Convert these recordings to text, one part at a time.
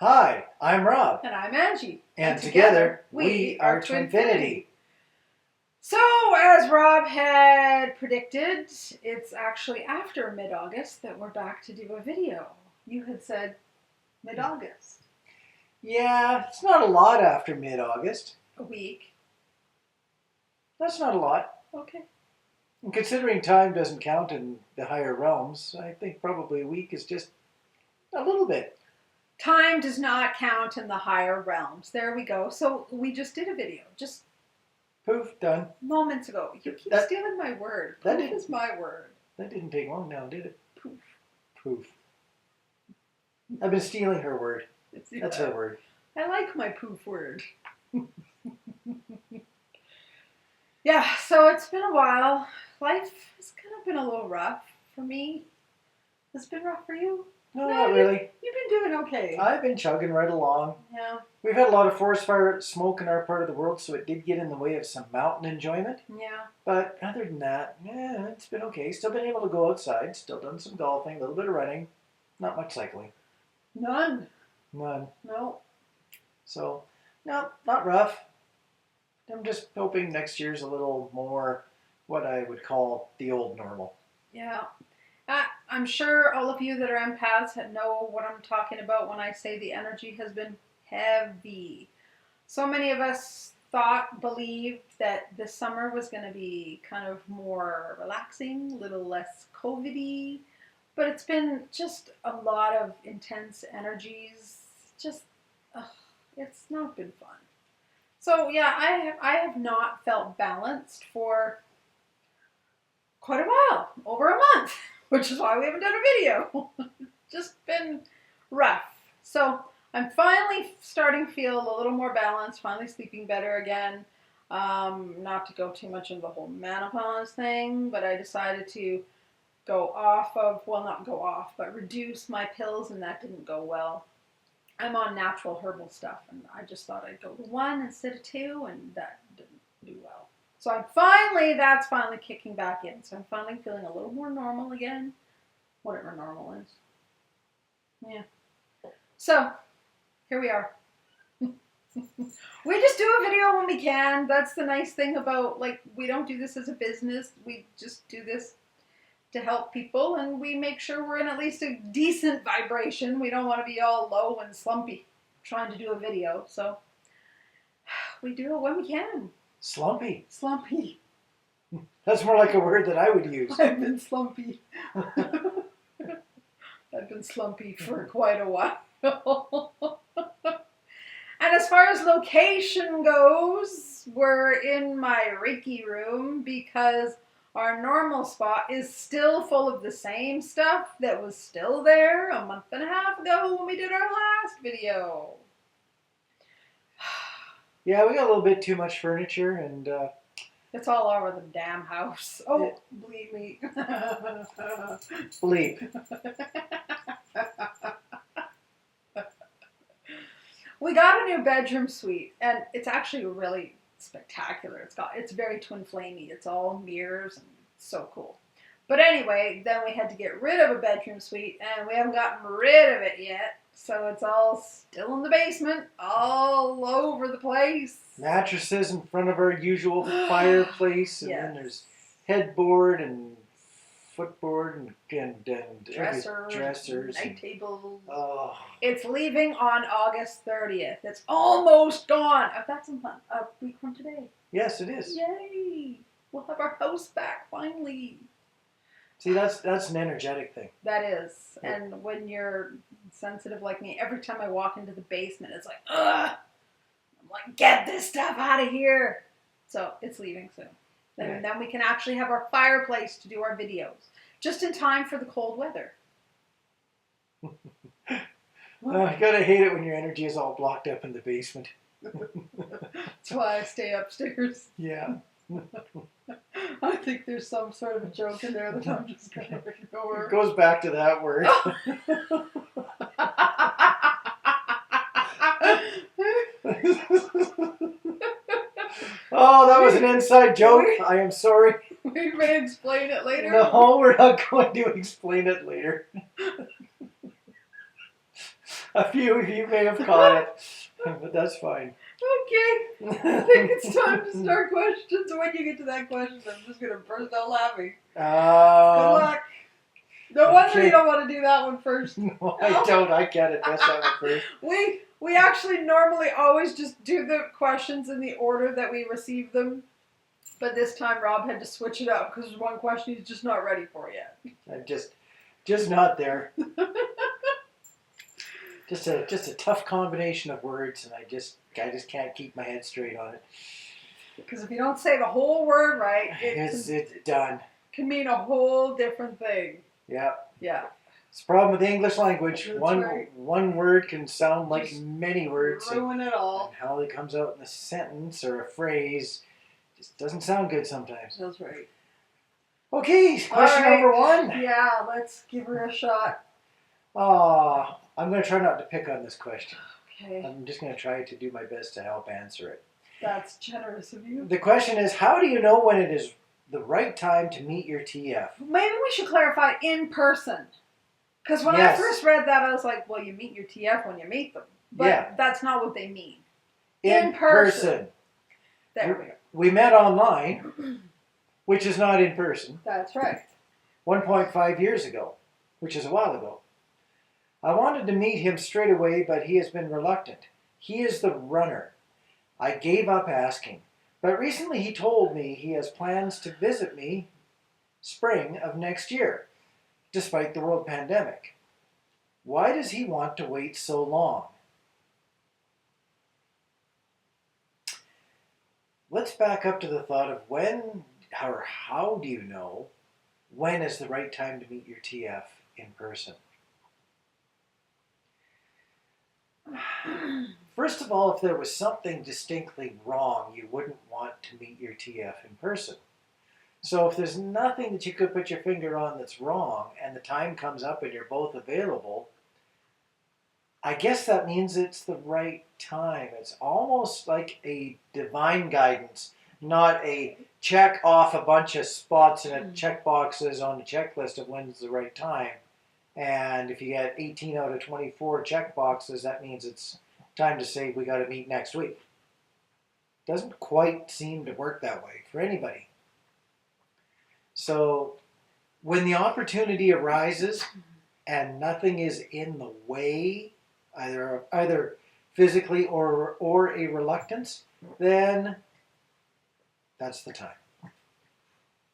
Hi, I'm Rob. And I'm Angie. And together, we are TwinFinity. So, as Rob had predicted, it's actually after mid-August that we're back to do a video. You had said mid-August. Yeah, it's not a lot after mid-August. A week. That's not a lot. Okay. And considering time doesn't count in the higher realms, I think probably a week is just a little bit. Time does not count in the higher realms. There we go. So, we just did a video. Just Poof, done. moments ago. You keep stealing my word. Poof is my word. That didn't take long now, did it? Poof. Poof. I've been stealing her word. That's her word. I like my poof word. Yeah, so it's been a while. Life has kind of been a little rough for me. Has it been rough for you? No, not really. You've been doing okay. I've been chugging right along. Yeah. We've had a lot of forest fire smoke in our part of the world, so it did get in the way of some mountain enjoyment. Yeah. But other than that, yeah, it's been okay. Still been able to go outside. Still done some golfing, a little bit of running. Not much cycling. None. None. No. So, no, not rough. I'm just hoping next year's a little more what I would call the old normal. Yeah. I'm sure all of you that are empaths know what I'm talking about when I say the energy has been heavy. So many of us believed that this summer was going to be kind of more relaxing, a little less COVID-y, but it's been just a lot of intense energies. Just, it's not been fun. So yeah, I have not felt balanced for quite a while, over a month, which is why we haven't done a video. Just been rough. So I'm finally starting to feel a little more balanced, finally sleeping better again. Not to go too much into the whole menopause thing, but I decided to go off of, well, not go off, but reduce my pills, and that didn't go well. I'm on natural herbal stuff, and I just thought I'd go to 1 instead of 2, and that didn't do well. So that's finally kicking back in. So I'm finally feeling a little more normal again, whatever normal is. Yeah. So, here we are. We just do a video when we can. That's the nice thing about, we don't do this as a business. We just do this to help people, and we make sure we're in at least a decent vibration. We don't want to be all low and slumpy trying to do a video. So, we do it when we can. Slumpy. Slumpy. That's more like a word that I would use. I've been slumpy. I've been slumpy for quite a while. And as far as location goes, we're in my Reiki room because our normal spot is still full of the same stuff that was still there a month and a half ago when we did our last video. Yeah, we got a little bit too much furniture, and it's all over the damn house. Oh, believe me. Bleep. We got a new bedroom suite, and it's actually really spectacular. It's very twin flamey. It's all mirrors, and it's so cool. But anyway, then we had to get rid of a bedroom suite, and we haven't gotten rid of it yet. So it's all still in the basement, all over the place. Mattresses in front of our usual fireplace, and then there's headboard and footboard and dressers, night tables. Oh. It's leaving on August 30th. It's almost gone. That's a week from today. Yes, it is. Yay! We'll have our house back finally. See, that's an energetic thing. That is. Yeah. And when you're sensitive like me, every time I walk into the basement, it's like, ugh! I'm like, get this stuff out of here! So, it's leaving soon. And then we can actually have our fireplace to do our videos. Just in time for the cold weather. You gotta hate it when your energy is all blocked up in the basement. That's why I stay upstairs. Yeah. I think there's some sort of a joke in there that I'm just going to ignore. It goes back to that word. Oh, that was an inside joke. I am sorry. We may explain it later. No, we're not going to explain it later. A few of you may have caught it, but that's fine. Okay. I think it's time to start questions. When you get to that question, I'm just going to burst out laughing. Good luck. No wonder you don't want to do that one first. No, I don't. I get it. That's that one first. We actually normally always just do the questions in the order that we receive them. But this time Rob had to switch it up because there's one question he's just not ready for yet. I'm just not there. Just a tough combination of words, and I just can't keep my head straight on it. Because if you don't say the whole word right, it's done. Can mean a whole different thing. Yeah. Yeah. It's a problem with the English language. That's One right. one word can sound like many words. Ruin it all. And how it comes out in a sentence or a phrase just doesn't sound good sometimes. That's right. Okay, question number one. Yeah, let's give her a shot. I'm going to try not to pick on this question. Okay. I'm just going to try to do my best to help answer it. That's generous of you. The question is, how do you know when it is the right time to meet your TF? Maybe we should clarify in person. Because when I first read that, I was like, well, you meet your TF when you meet them. But that's not what they mean. In person. There we go. We met online, which is not in person. That's right. 1.5 years ago, which is a while ago. I wanted to meet him straight away, but he has been reluctant. He is the runner. I gave up asking. But recently he told me he has plans to visit me spring of next year, despite the world pandemic. Why does he want to wait so long? Let's back up to the thought of when or how do you know when is the right time to meet your TF in person? First of all, if there was something distinctly wrong, you wouldn't want to meet your TF in person. So if there's nothing that you could put your finger on that's wrong, and the time comes up and you're both available, I guess that means it's the right time. It's almost like a divine guidance, not a check off a bunch of spots and check boxes on the checklist of when's the right time. And if you get 18 out of 24 check boxes, that means it's time to say we got to meet next week. Doesn't quite seem to work that way for anybody. So when the opportunity arises and nothing is in the way, either physically or a reluctance, then that's the time.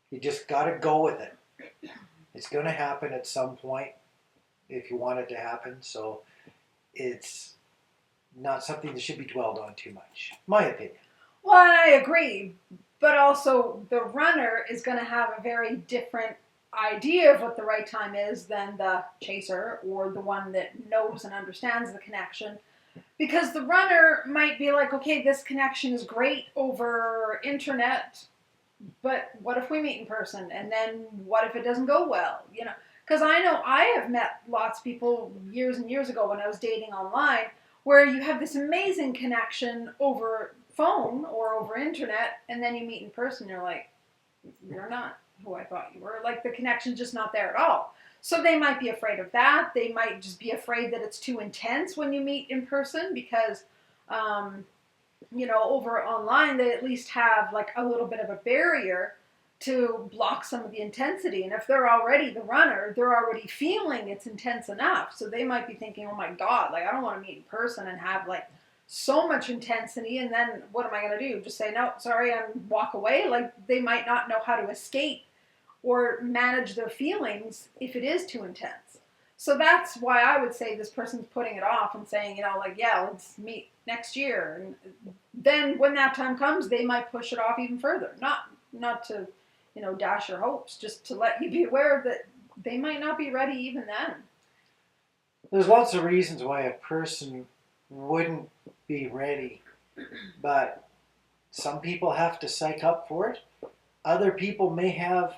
You just got to go with it. It's going to happen at some point if you want it to happen. So it's not something that should be dwelled on too much, my opinion. Well, I agree. But also the runner is going to have a very different idea of what the right time is than the chaser or the one that knows and understands the connection. Because the runner might be like, okay, this connection is great over internet, but what if we meet in person? And then what if it doesn't go well? You know, because I know I have met lots of people years and years ago when I was dating online where you have this amazing connection over phone or over internet, and then you meet in person, you're like, you're not who I thought you were. Like, the connection's just not there at all. So they might be afraid of that. They might just be afraid that it's too intense when you meet in person because, you know, over online, they at least have like a little bit of a barrier to block some of the intensity. And if they're already the runner, they're already feeling it's intense enough. So they might be thinking, oh my God, like I don't want to meet in person and have like so much intensity. And then what am I going to do? Just say, no, sorry, and walk away? Like they might not know how to escape or manage their feelings if it is too intense. So that's why I would say this person's putting it off and saying, you know, like, yeah, let's meet next year. And then when that time comes, they might push it off even further. Not to, you know, dash your hopes, just to let you be aware that they might not be ready even then. There's lots of reasons why a person wouldn't be ready, but some people have to psych up for it. Other people may have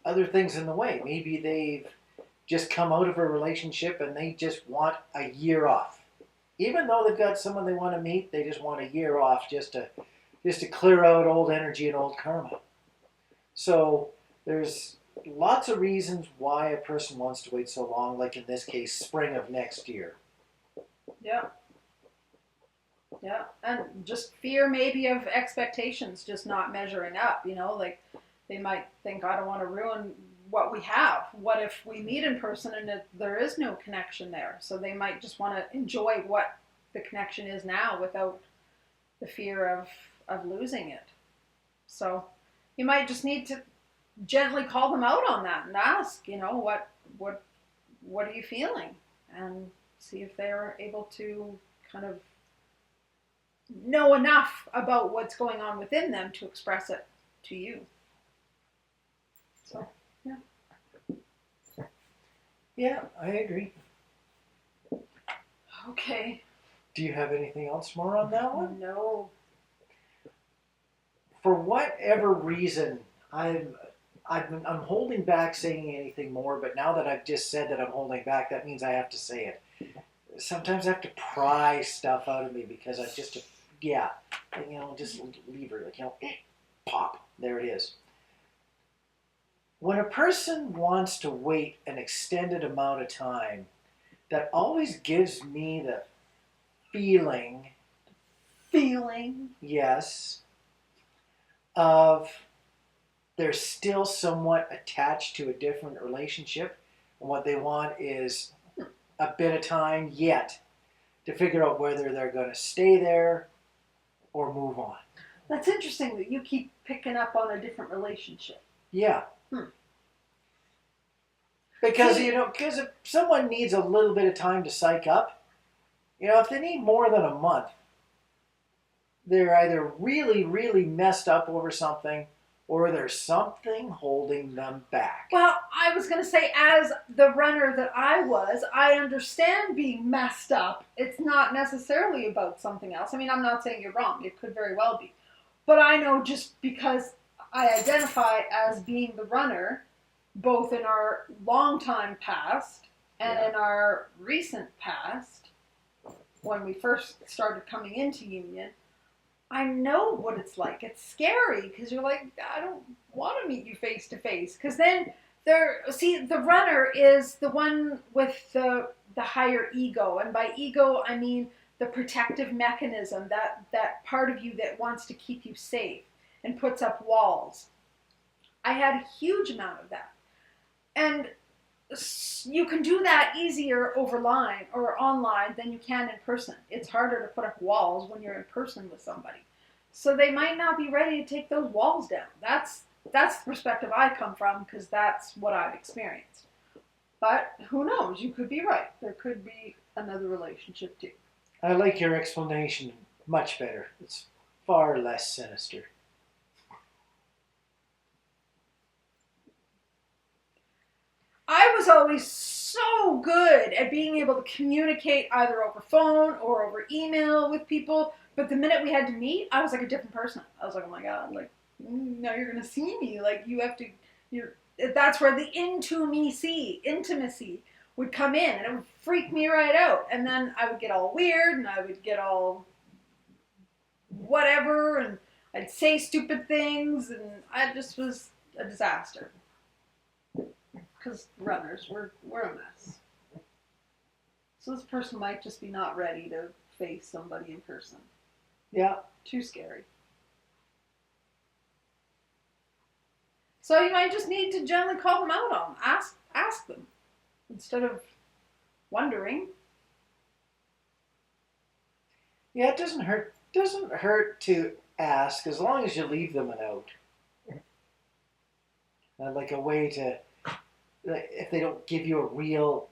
other things in the way. Maybe they've just come out of a relationship and they just want a year off. Even though they've got someone they want to meet, they just want a year off just to clear out old energy and old karma. So there's lots of reasons why a person wants to wait so long, like in this case, spring of next year. Yeah. Yeah. And just fear maybe of expectations just not measuring up, you know, like they might think, I don't want to ruin what we have. What if we meet in person and there is no connection there? So they might just want to enjoy what the connection is now without the fear of losing it. So you might just need to gently call them out on that and ask, you know, what are you feeling? And see if they're able to kind of know enough about what's going on within them to express it to you. So, yeah. Yeah, I agree. Okay. Do you have anything else more on that one? No. For whatever reason, I'm holding back saying anything more, but now that I've just said that I'm holding back, that means I have to say it. Sometimes I have to pry stuff out of me because I just, yeah, you know, just leave her, like, you know, pop, there it is. When a person wants to wait an extended amount of time, that always gives me the feeling, yes, of they're still somewhat attached to a different relationship, and what they want is a bit of time yet to figure out whether they're going to stay there or move on. That's interesting that you keep picking up on a different relationship. Yeah. Because, See, you know, because if someone needs a little bit of time to psych up, you know, if they need more than a month, they're either really, really messed up over something or there's something holding them back. well, I was going to say, as the runner that I was, I understand being messed up. It's not necessarily about something else. I mean, I'm not saying you're wrong. It could very well be. But I know just because I identify as being the runner, both in our long time past and in our recent past, when we first started coming into union, I know what it's like. It's scary because you're like, I don't want to meet you face to face. Because then the runner is the one with the higher ego, and by ego I mean the protective mechanism, that part of you that wants to keep you safe and puts up walls. I had a huge amount of that, and you can do that easier over line or online than you can in person. It's harder to put up walls when you're in person with somebody. So they might not be ready to take those walls down. That's the perspective I come from because that's what I've experienced. But who knows? You could be right. There could be another relationship too. I like your explanation much better. It's far less sinister. I was always so good at being able to communicate either over phone or over email with people, but the minute we had to meet, I was like a different person. I was like, oh my god, like now you're gonna see me. Like you have to, that's where the intimacy would come in, and it would freak me right out. And then I would get all weird, and I would get all whatever, and I'd say stupid things, and I just was a disaster. Because runners, we're a mess. So this person might just be not ready to face somebody in person. Yeah. Too scary. So you might just need to gently call them out on them. Ask them. Instead of wondering. Yeah, it doesn't hurt to ask as long as you leave them a note. Like a way to, if they don't give you a real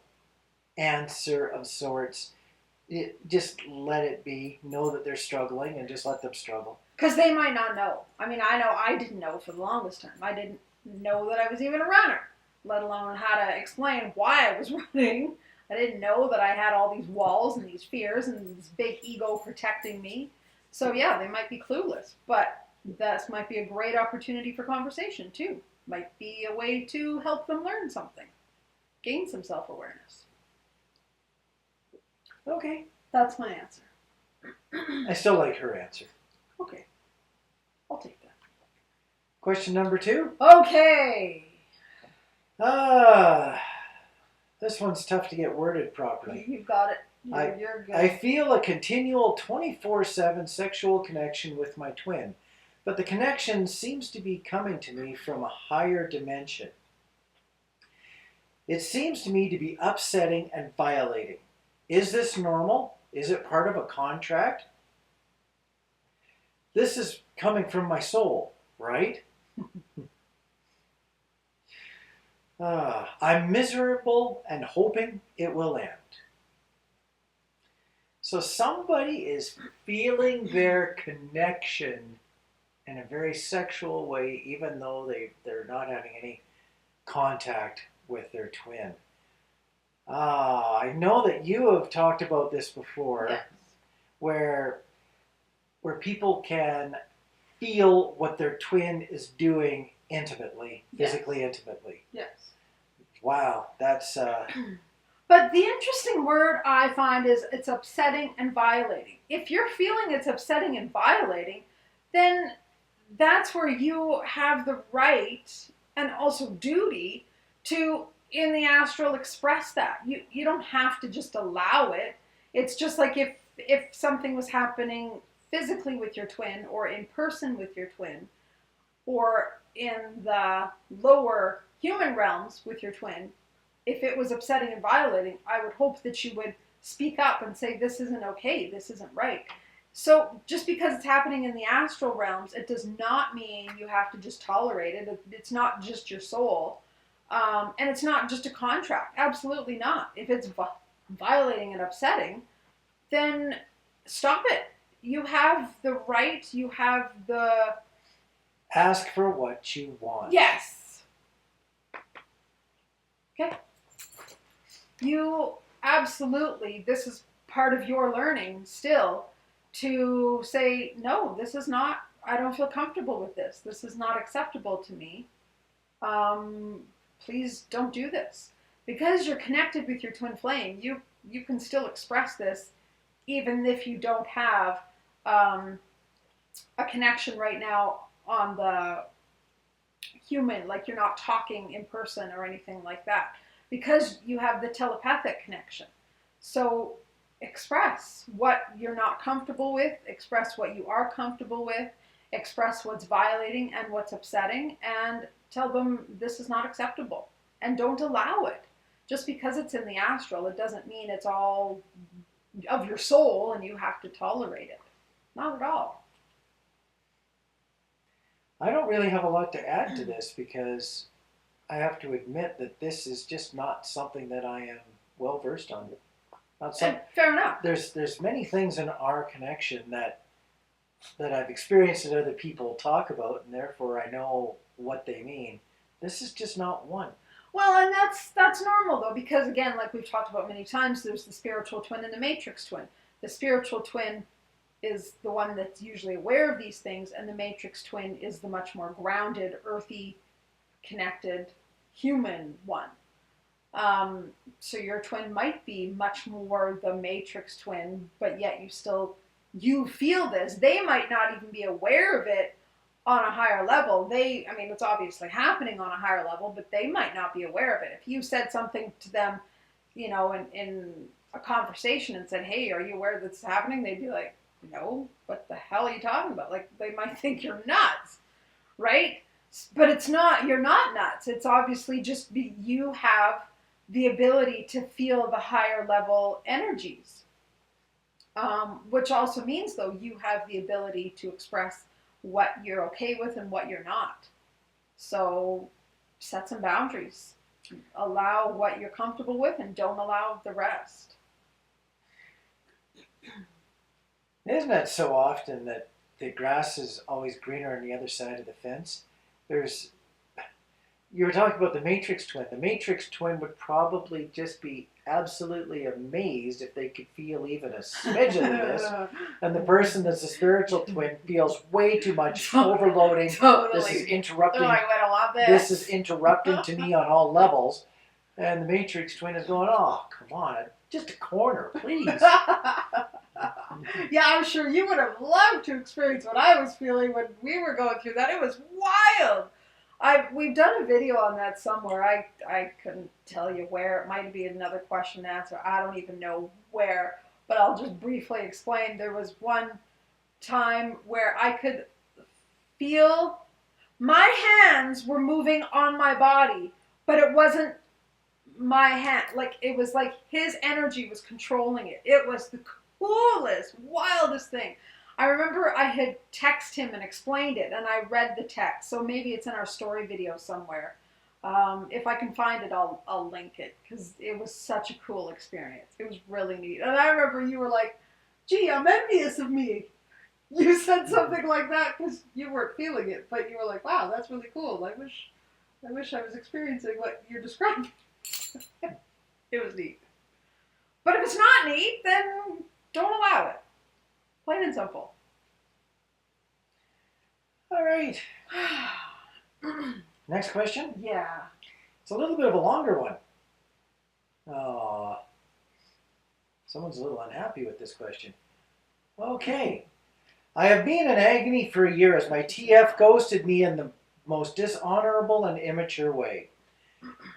answer of sorts, just let it be. Know that they're struggling and just let them struggle. Because they might not know. I mean, I know I didn't know for the longest time. I didn't know that I was even a runner, let alone how to explain why I was running. I didn't know that I had all these walls and these fears and this big ego protecting me. So yeah, they might be clueless, but this might be a great opportunity for conversation too. Might be a way to help them learn something, gain some self-awareness. Okay. That's my answer. I still like her answer. Okay. I'll take that. Question number 2. Okay. This one's tough to get worded properly. You've got it. You're good. I feel a continual 24/7 sexual connection with my twin, but the connection seems to be coming to me from a higher dimension. It seems to me to be upsetting and violating. Is this normal? Is it part of a contract? This is coming from my soul, right? I'm miserable and hoping it will end. So somebody is feeling their connection in a very sexual way, even though they're not having any contact with their twin. I know that you have talked about this before, Yes. where people can feel what their twin is doing intimately, physically intimately. Yes. Wow, that's But the interesting word I find is it's upsetting and violating. If you're feeling it's upsetting and violating, then that's where you have the right and also duty to, in the astral, express that. You don't have to just allow it. It's just like if something was happening physically with your twin, or in person with your twin, or in the lower human realms with your twin, if it was upsetting and violating, I would hope that you would speak up and say, this isn't okay, this isn't right. So just because it's happening in the astral realms, it does not mean you have to just tolerate it. It's not just your soul. And it's not just a contract. Absolutely not. If it's violating and upsetting, then stop it. You have the right, you have the... ask for what you want. Yes. Okay. You absolutely, this is part of your learning still, to say, no, this is not, I don't feel comfortable with this. This is not acceptable to me. Please don't do this. Because you're connected with your twin flame, you can still express this even if you don't have a connection right now on the human, like you're not talking in person or anything like that, because you have the telepathic connection. So express what you're not comfortable with, express what you are comfortable with, express what's violating and what's upsetting, and tell them this is not acceptable, and don't allow it. Just because it's in the astral, it doesn't mean it's all of your soul and you have to tolerate it. Not at all. I don't really have a lot to add to this, because I have to admit that this is just not something that I am well versed on. Not some, Fair enough. there's many things in our connection that I've experienced that other people talk about, and therefore I know what they mean. This is just not one. Well, and that's normal though, because again, like we've talked about many times, there's the spiritual twin and the matrix twin. The spiritual twin is the one that's usually aware of these things, and the matrix twin is the much more grounded, earthy, connected, human one. So your twin might be much more the matrix twin, but yet you feel this. They might not even be aware of it on a higher level. It's obviously happening on a higher level, but they might not be aware of it. If you said something to them, in a conversation and said, hey, are you aware that's happening? They'd be like, no, what the hell are you talking about? Like, they might think you're nuts, right? But it's not, you're not nuts. It's obviously just you have the ability to feel the higher level energies, which also means, though, you have the ability to express what you're okay with and what you're not. So set some boundaries. Allow what you're comfortable with and don't allow the rest. Isn't that so often that the grass is always greener on the other side of the fence? You were talking about the matrix twin. The matrix twin would probably just be absolutely amazed if they could feel even a smidgen of this. And the person that's a spiritual twin feels way too much overloading. Totally. This is interrupting. Oh, I don't want this. This is interrupting to me on all levels. And the matrix twin is going, oh, come on, just a corner, please. Yeah, I'm sure you would have loved to experience what I was feeling when we were going through that. It was wild. We've done a video on that somewhere. I couldn't tell you where. It might be another question and answer. I don't even know where, but I'll just briefly explain. There was one time where I could feel my hands were moving on my body, but it wasn't my hand. Like, it was like his energy was controlling it. It was the coolest, wildest thing. I remember I had texted him and explained it, and I read the text. So maybe it's in our story video somewhere. If I can find it, I'll link it, because it was such a cool experience. It was really neat. And I remember you were like, gee, I'm envious of me. You said something like that because you weren't feeling it, but you were like, wow, that's really cool. I wish I was experiencing what you're describing. It was neat. But if it's not neat, then don't allow it. Plain and simple. All right. Next question. Yeah. It's a little bit of a longer one. Oh, someone's a little unhappy with this question. Okay. I have been in agony for a year as my TF ghosted me in the most dishonorable and immature way.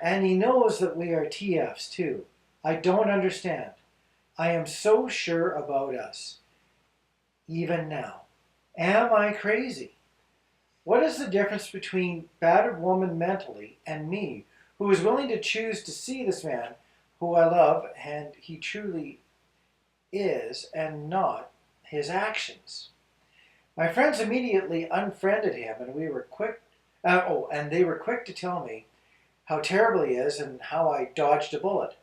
And he knows that we are TFs too. I don't understand. I am so sure about us. Even now. Am I crazy? What is the difference between battered woman mentally and me, who is willing to choose to see this man who I love and he truly is, and not his actions? My friends immediately unfriended him, and we were quick. They were quick to tell me how terrible he is and how I dodged a bullet.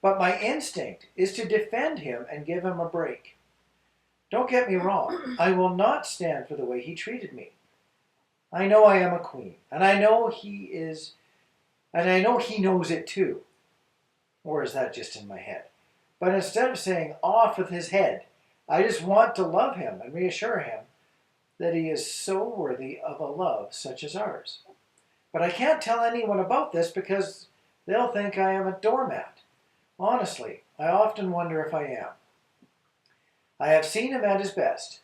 But my instinct is to defend him and give him a break. Don't get me wrong. I will not stand for the way he treated me. I know I am a queen, and I know he knows it too. Or is that just in my head? But instead of saying off with his head, I just want to love him and reassure him that he is so worthy of a love such as ours. But I can't tell anyone about this because they'll think I am a doormat. Honestly, I often wonder if I am. I have seen him at his best,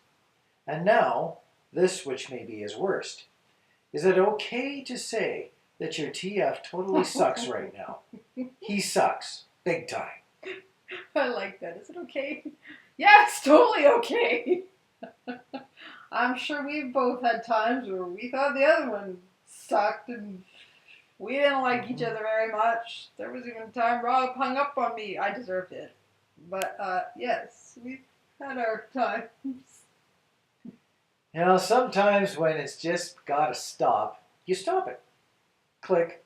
and now this which may be his worst. Is it okay to say that your TF totally sucks right now? He sucks, big time. I like that. Is it okay? Yeah, it's totally okay. I'm sure we've both had times where we thought the other one sucked and we didn't like each other very much. There was even a time Rob hung up on me. I deserved it. But, yes, we've had our times. You know, sometimes when it's just got to stop, you stop it. Click.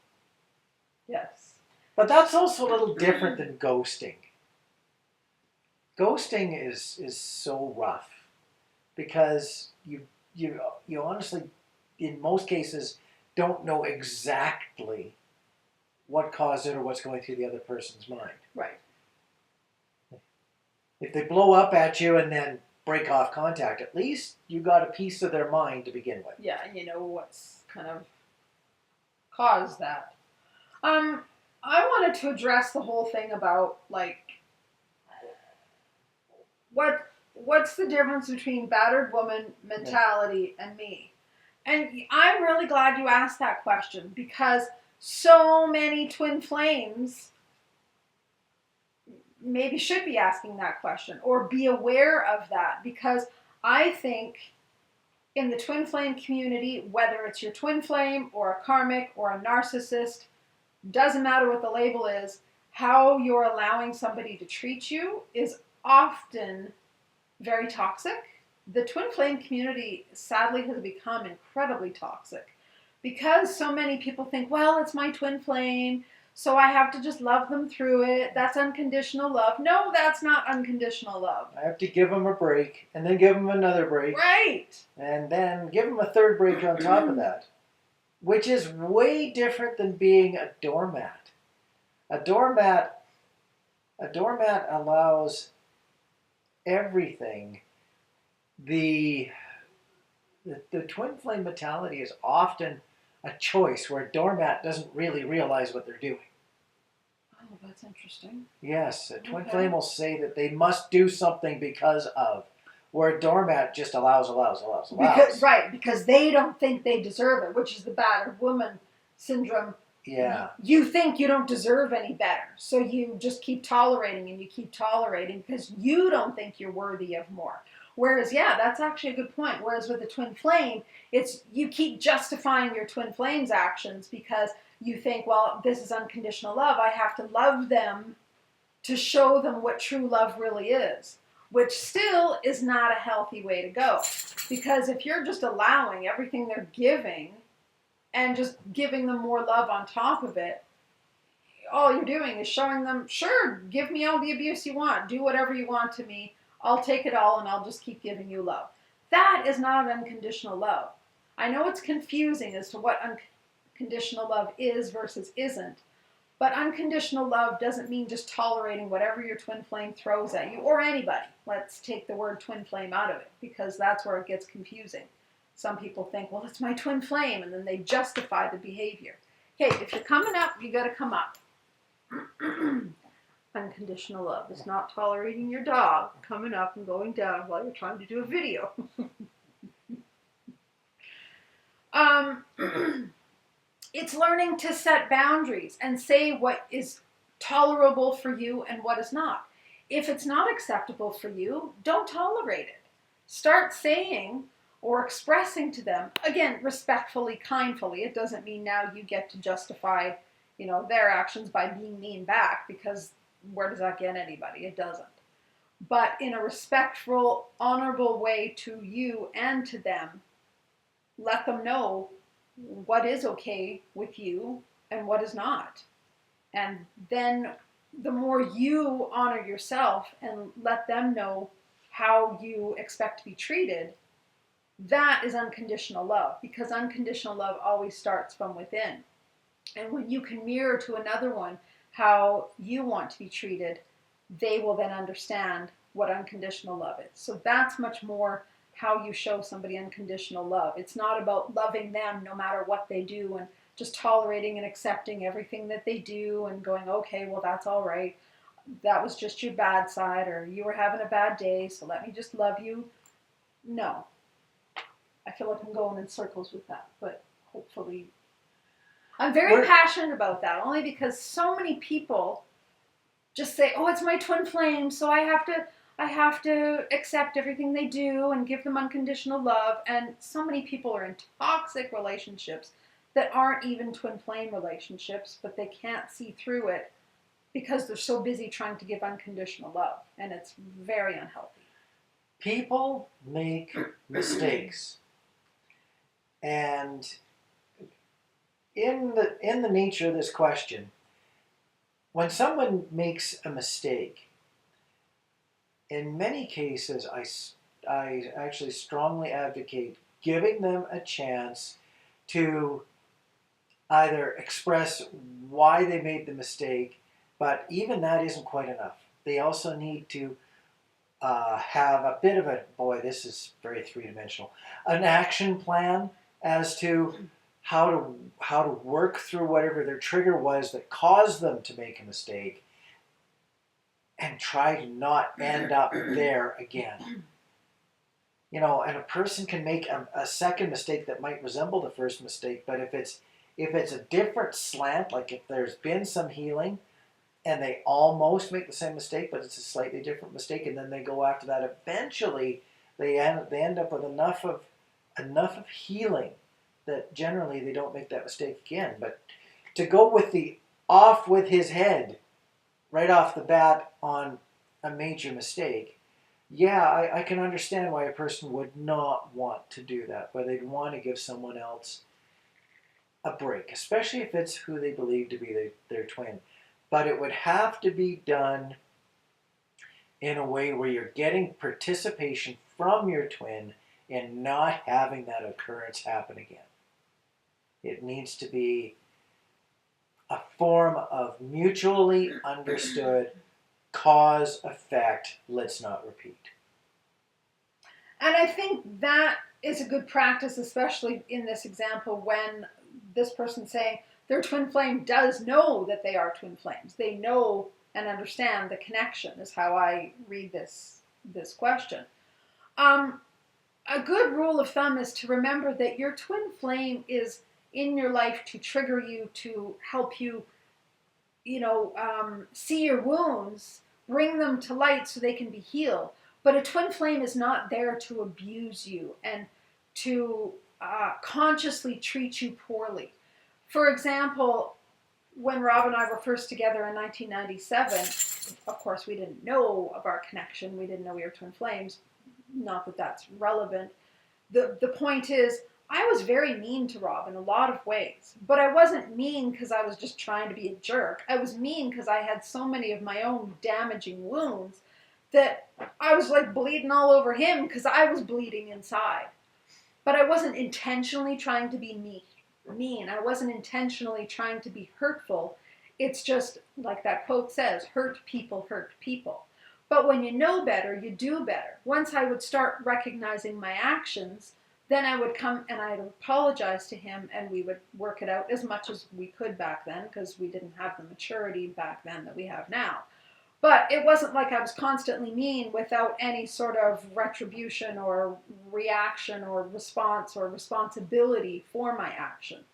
Yes. But that's also a little different than ghosting. Ghosting is so rough because you honestly, in most cases, don't know exactly what caused it or what's going through the other person's mind. Right. If they blow up at you and then break off contact, at least you got a piece of their mind to begin with. Yeah, and you know what's kind of caused that. I wanted to address the whole thing about, like, what's the difference between battered woman mentality and me? And I'm really glad you asked that question because so many twin flames maybe should be asking that question or be aware of that, because I think in the twin flame community, whether it's your twin flame or a karmic or a narcissist, doesn't matter what the label is, how you're allowing somebody to treat you is often very toxic. The twin flame community sadly has become incredibly toxic because so many people think, well, it's my twin flame, so I have to just love them through it. That's unconditional love. No, that's not unconditional love. I have to give them a break, and then give them another break. Right. And then give them a third break on top of that, which is way different than being a doormat. A doormat allows everything. The twin flame mentality is often a choice where a doormat doesn't really realize what they're doing. Oh, that's interesting. Yes, a twin flame will say that they must do something because of, where a doormat just allows. Because they don't think they deserve it, which is the battered woman syndrome Yeah. You think you don't deserve any better. So you just keep tolerating and you keep tolerating because you don't think you're worthy of more. Whereas, yeah, that's actually a good point. Whereas with a twin flame, it's you keep justifying your twin flame's actions because you think, well, this is unconditional love. I have to love them to show them what true love really is, which still is not a healthy way to go. Because if you're just allowing everything they're giving and just giving them more love on top of it, all you're doing is showing them, sure, give me all the abuse you want, do whatever you want to me, I'll take it all and I'll just keep giving you love. That is not unconditional love. I know it's confusing as to what unconditional love is versus isn't, but unconditional love doesn't mean just tolerating whatever your twin flame throws at you, or anybody. Let's take the word twin flame out of it, because that's where it gets confusing. Some people think, well, it's my twin flame, and then they justify the behavior. Hey, if you're coming up, you got to come up. Unconditional love is not tolerating your dog coming up and going down while you're trying to do a video. It's learning to set boundaries and say what is tolerable for you and what is not. If it's not acceptable for you, don't tolerate it. Start saying or expressing to them, again, respectfully, kindly. It doesn't mean now you get to justify, their actions by being mean back, because where does that get anybody? It doesn't. But in a respectful, honorable way to you and to them, let them know what is okay with you and what is not. And then the more you honor yourself and let them know how you expect to be treated, that is unconditional love, because unconditional love always starts from within. And when you can mirror to another one how you want to be treated, they will then understand what unconditional love is. So that's much more how you show somebody unconditional love. It's not about loving them no matter what they do and just tolerating and accepting everything that they do and going, okay, well, that's all right. That was just your bad side, or you were having a bad day, so let me just love you. No. I feel like I'm going in circles with that, but hopefully I'm very passionate about that, only because so many people just say, oh, it's my twin flame, so I have to accept everything they do and give them unconditional love. And so many people are in toxic relationships that aren't even twin flame relationships, but they can't see through it because they're so busy trying to give unconditional love, and it's very unhealthy. People make mistakes, and in the nature of this question, when someone makes a mistake, in many cases, I actually strongly advocate giving them a chance to either express why they made the mistake, but even that isn't quite enough. They also need to have a bit of this is very three-dimensional, an action plan as to how to work through whatever their trigger was that caused them to make a mistake, and try to not end up there again. And a person can make a second mistake that might resemble the first mistake, but if it's a different slant, like if there's been some healing and they almost make the same mistake, but it's a slightly different mistake, and then they go after that, eventually they end up with enough of healing that generally they don't make that mistake again. But to go with the off with his head right off the bat on a major mistake, yeah, I can understand why a person would not want to do that, why they'd want to give someone else a break, especially if it's who they believe to be their twin. But it would have to be done in a way where you're getting participation from your twin and not having that occurrence happen again. It needs to be a form of mutually understood cause, effect, let's not repeat. And I think that is a good practice, especially in this example when this person's saying their twin flame does know that they are twin flames. They know and understand the connection, is how I read this question. A good rule of thumb is to remember that your twin flame is in your life to trigger you, to help you, see your wounds, bring them to light so they can be healed. But a twin flame is not there to abuse you and to consciously treat you poorly. For example, when Rob and I were first together in 1997, of course, we didn't know of our connection. We didn't know we were twin flames. Not that that's relevant. The point is, I was very mean to Rob in a lot of ways. But I wasn't mean because I was just trying to be a jerk. I was mean because I had so many of my own damaging wounds that I was like bleeding all over him because I was bleeding inside. But I wasn't intentionally trying to be mean. I wasn't intentionally trying to be hurtful. It's just, like that quote says, hurt people hurt people. But when you know better, you do better. Once I would start recognizing my actions, then I would come and I'd apologize to him and we would work it out as much as we could back then, because we didn't have the maturity back then that we have now. But it wasn't like I was constantly mean without any sort of retribution or reaction or response or responsibility for my actions.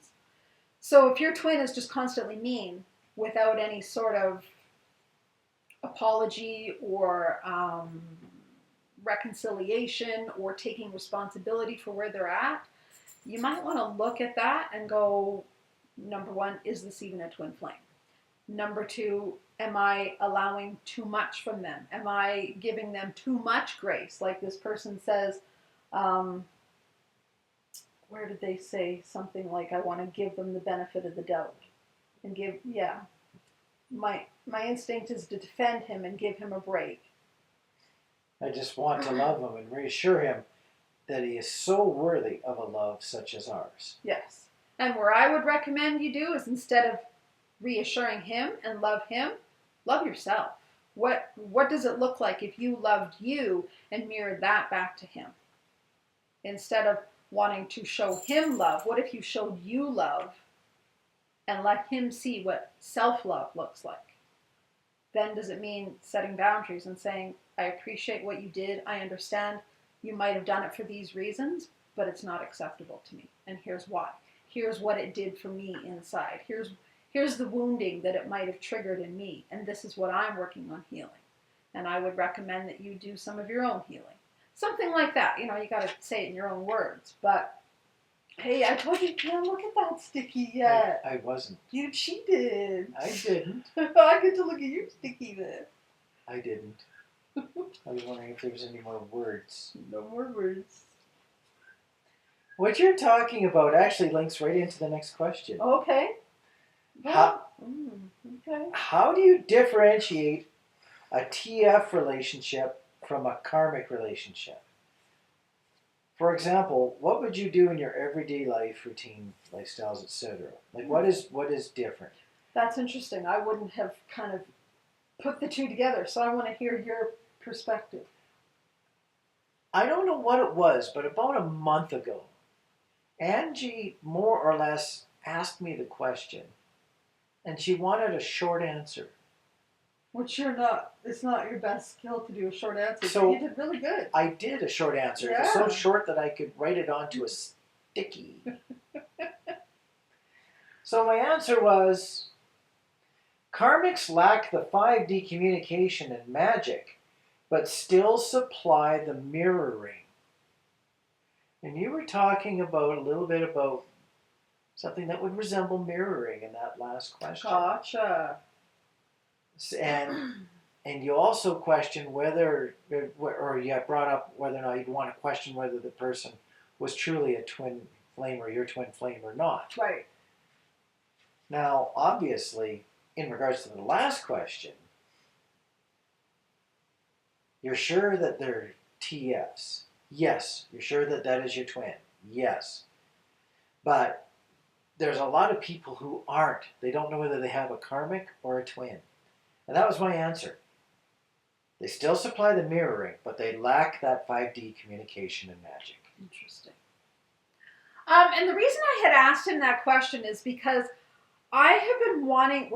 So if your twin is just constantly mean without any sort of apology or reconciliation or taking responsibility for where they're at, you might want to look at that and go, number one, is this even a twin flame? Number two, am I allowing too much from them? Am I giving them too much grace? Like this person says, where did they say something like, I want to give them the benefit of the doubt and my instinct is to defend him and give him a break. I just want to love him and reassure him that he is so worthy of a love such as ours. Yes. And where I would recommend you do is, instead of reassuring him and love him, love yourself. What does it look like if you loved you and mirrored that back to him? Instead of wanting to show him love, what if you showed you love and let him see what self-love looks like? Then does it mean setting boundaries and saying, I appreciate what you did. I understand you might have done it for these reasons, but it's not acceptable to me. And here's why. Here's what it did for me inside. Here's the wounding that it might have triggered in me. And this is what I'm working on healing. And I would recommend that you do some of your own healing. Something like that. You got to say it in your own words. But, hey, I told you, can't look at that sticky yet. I wasn't. You cheated. I didn't. I get to look at your sticky then. I didn't. I was wondering if there was any more words. No more words. What you're talking about actually links right into the next question. Okay. How do you differentiate a TF relationship from a karmic relationship? For example, what would you do in your everyday life, routine, lifestyles, etc.? Like, what is different? That's interesting. I wouldn't have kind of put the two together, so I want to hear your perspective. I don't know what it was, but about a month ago, Angie more or less asked me the question, and she wanted a short answer. Which it's not your best skill to do a short answer, So but you did really good. I did a short answer. Yeah. It was so short that I could write it onto a sticky. So my answer was, karmics lack the 5D communication and magic, but still supply the mirroring. And you were talking about a little bit about something that would resemble mirroring in that last question. Gotcha. And you also questioned whether, or you brought up whether or not you'd want to question whether the person was truly a twin flame or your twin flame or not. Right. Now, obviously, in regards to the last question, you're sure that they're TFs? Yes. You're sure that that is your twin? Yes. But there's a lot of people who aren't. They don't know whether they have a karmic or a twin. And that was my answer. They still supply the mirroring, but they lack that 5D communication and magic. Interesting. And the reason I had asked him that question is because I have been wanting,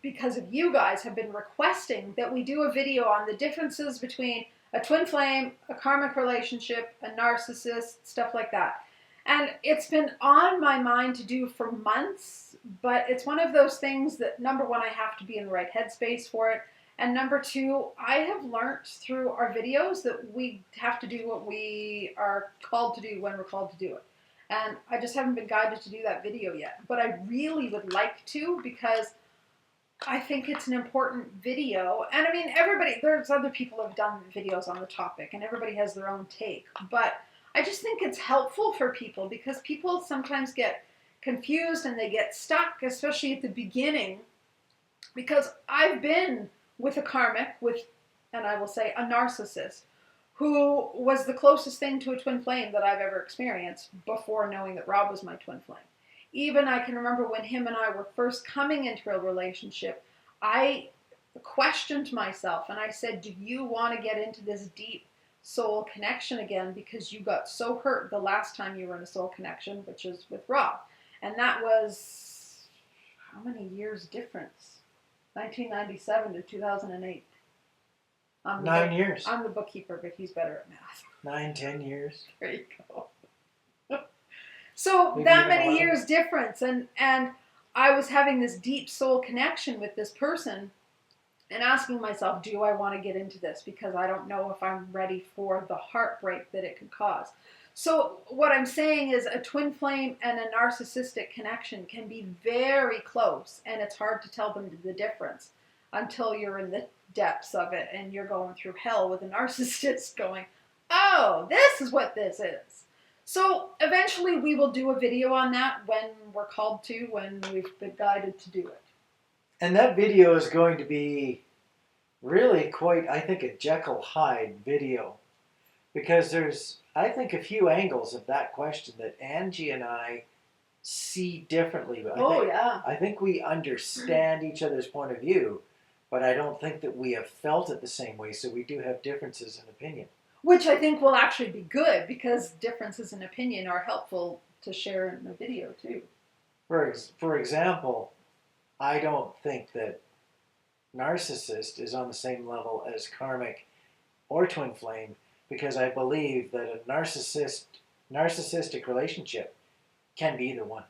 because of you guys have been requesting that we do a video on the differences between a twin flame, a karmic relationship, a narcissist, stuff like that. And it's been on my mind to do for months, but it's one of those things that, number one, I have to be in the right headspace for it. And number two, I have learned through our videos that we have to do what we are called to do when we're called to do it. And I just haven't been guided to do that video yet. But I really would like to, because I think it's an important video. And I mean, there's other people who have done videos on the topic, and everybody has their own take. But I just think it's helpful for people, because people sometimes get confused and they get stuck, especially at the beginning. Because I've been with a karmic, and I will say a narcissist, who was the closest thing to a twin flame that I've ever experienced before knowing that Rob was my twin flame. Even I can remember when him and I were first coming into a relationship, I questioned myself and I said, do you want to get into this deep soul connection again, because you got so hurt the last time you were in a soul connection, which is with Rob. And that was, how many years difference? 1997 to 2008. 9 years. I'm the bookkeeper, but he's better at math. 9, 10 years. There you go. So maybe that many years difference, and I was having this deep soul connection with this person, and asking myself, do I want to get into this? Because I don't know if I'm ready for the heartbreak that it could cause. So what I'm saying is, a twin flame and a narcissistic connection can be very close, and it's hard to tell them the difference until you're in the depths of it and you're going through hell with a narcissist going, oh, this is what this is. So eventually we will do a video on that when we're called to, when we've been guided to do it. And that video is going to be really quite, I think, a Jekyll Hyde video. Because there's, I think, a few angles of that question that Angie and I see differently. I think we understand each other's point of view, but I don't think that we have felt it the same way, so we do have differences in opinion. Which I think will actually be good, because differences in opinion are helpful to share in a video too. For example, I don't think that narcissist is on the same level as karmic or twin flame, because I believe that a narcissistic relationship can be either one.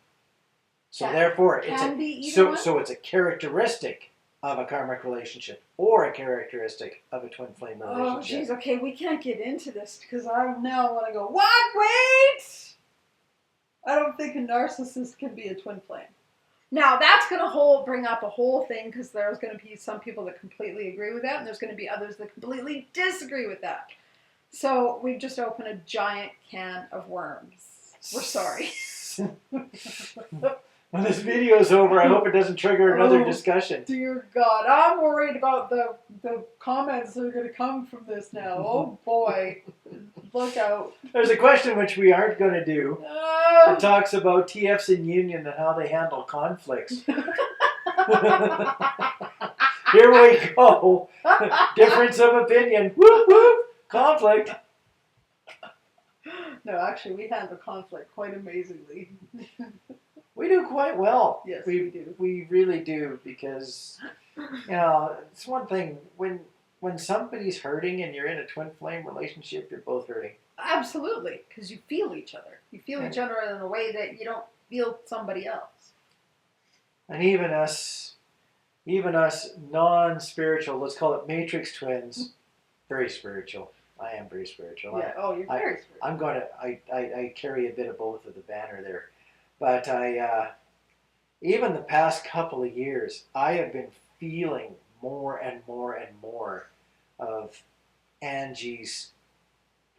So therefore, it's a characteristic of a karmic relationship or a characteristic of a twin flame relationship. Oh, jeez, okay, we can't get into this, because I now want to go, what? Wait! I don't think a narcissist can be a twin flame. Now, that's going to bring up a whole thing, because there's going to be some people that completely agree with that, and there's going to be others that completely disagree with that. So we've just opened a giant can of worms. We're sorry. When this video is over, I hope it doesn't trigger another discussion. Dear God, I'm worried about the comments that are going to come from this now. Oh boy, look out. There's a question which we aren't going to do. It talks about TFs in union and how they handle conflicts. Here we go. Difference of opinion. Whoop whoop. Conflict. No, actually, we handle conflict quite amazingly. We do quite well. Yes, we do. We really do, because, it's one thing when somebody's hurting and you're in a twin flame relationship, you're both hurting. Absolutely, because you feel each other. You feel each other in a way that you don't feel somebody else. And even us non-spiritual, let's call it matrix twins, very spiritual. I am very spiritual. Yeah. You're very spiritual. I carry a bit of both of the banner there. But even the past couple of years, I have been feeling more and more and more of Angie's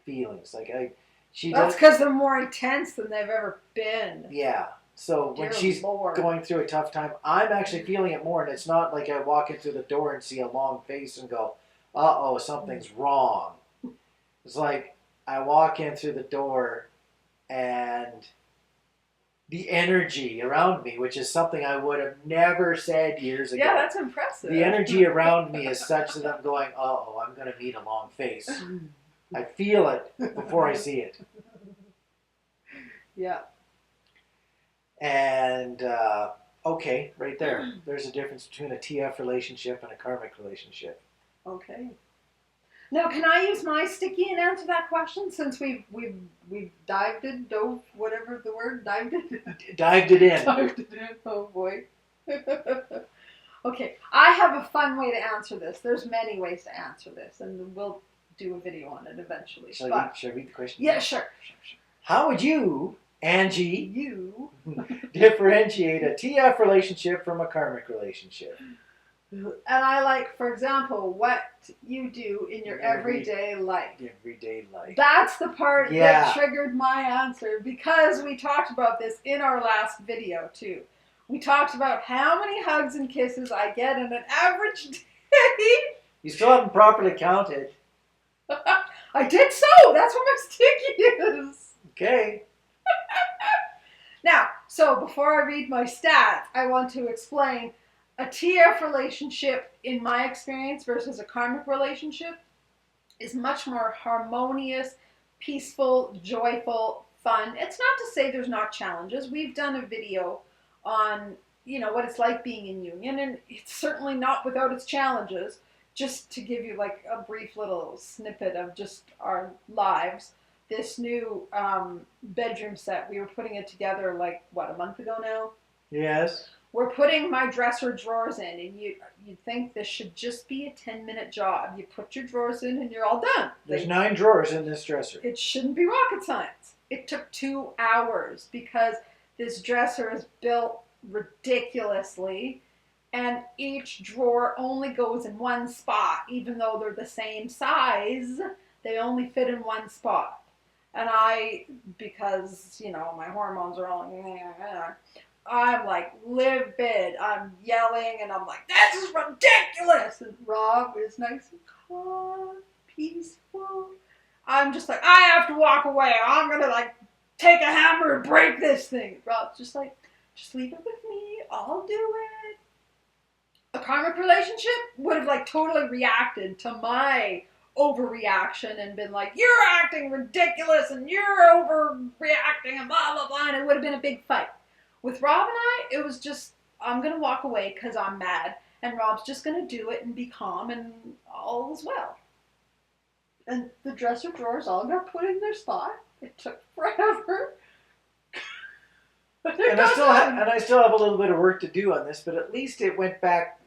feelings. That's because they're more intense than they've ever been. Yeah. So when she's going through a tough time, I'm actually feeling it more, and it's not like I walk in through the door and see a long face and go, uh-oh, something's wrong. It's like I walk in through the door and the energy around me, which is something I would have never said years ago. Yeah, that's impressive. The energy around me is such that I'm going, uh-oh, I'm going to meet a long face. I feel it before I see it. Yeah. And, okay, right there. There's a difference between a TF relationship and a karmic relationship. Okay. Now, can I use my sticky and answer that question since we've dove, whatever the word, dived it? Dived it in. Dived it in. Oh boy. Okay, I have a fun way to answer this. There's many ways to answer this, and we'll do a video on it eventually. Should I read the question? Yeah, sure. How would you, Angie, differentiate a TF relationship from a karmic relationship? And I like, for example, what you do in your everyday life. Everyday life. That's the part that triggered my answer, because we talked about this in our last video too. We talked about how many hugs and kisses I get in an average day. You still haven't properly counted. I did so. That's what my sticky is. Okay. Now, so before I read my stats, I want to explain a TF relationship, in my experience, versus a karmic relationship is much more harmonious, peaceful, joyful, fun. It's not to say there's not challenges. We've done a video on, what it's like being in union, and it's certainly not without its challenges. Just to give you like a brief little snippet of just our lives, this new bedroom set, we were putting it together like, a month ago now? Yes. We're putting my dresser drawers in, and you'd think this should just be a 10-minute job. You put your drawers in and you're all done. There's 9 drawers in this dresser. It shouldn't be rocket science. It took 2 hours because this dresser is built ridiculously, and each drawer only goes in one spot. Even though they're the same size, they only fit in one spot. And because, my hormones are all... I'm like livid. I'm yelling, and I'm like, this is ridiculous. And Rob is nice and calm, peaceful. I'm just like, I have to walk away. I'm going to take a hammer and break this thing. Rob's just like, just leave it with me. I'll do it. A karmic relationship would have totally reacted to my overreaction and been like, you're acting ridiculous and you're overreacting and blah, blah, blah. And it would have been a big fight. With Rob and I, it was just, I'm going to walk away because I'm mad. And Rob's just going to do it and be calm, and all is well. And the dresser drawers all got put in their spot. It took forever. And I still have a little bit of work to do on this, but at least it went back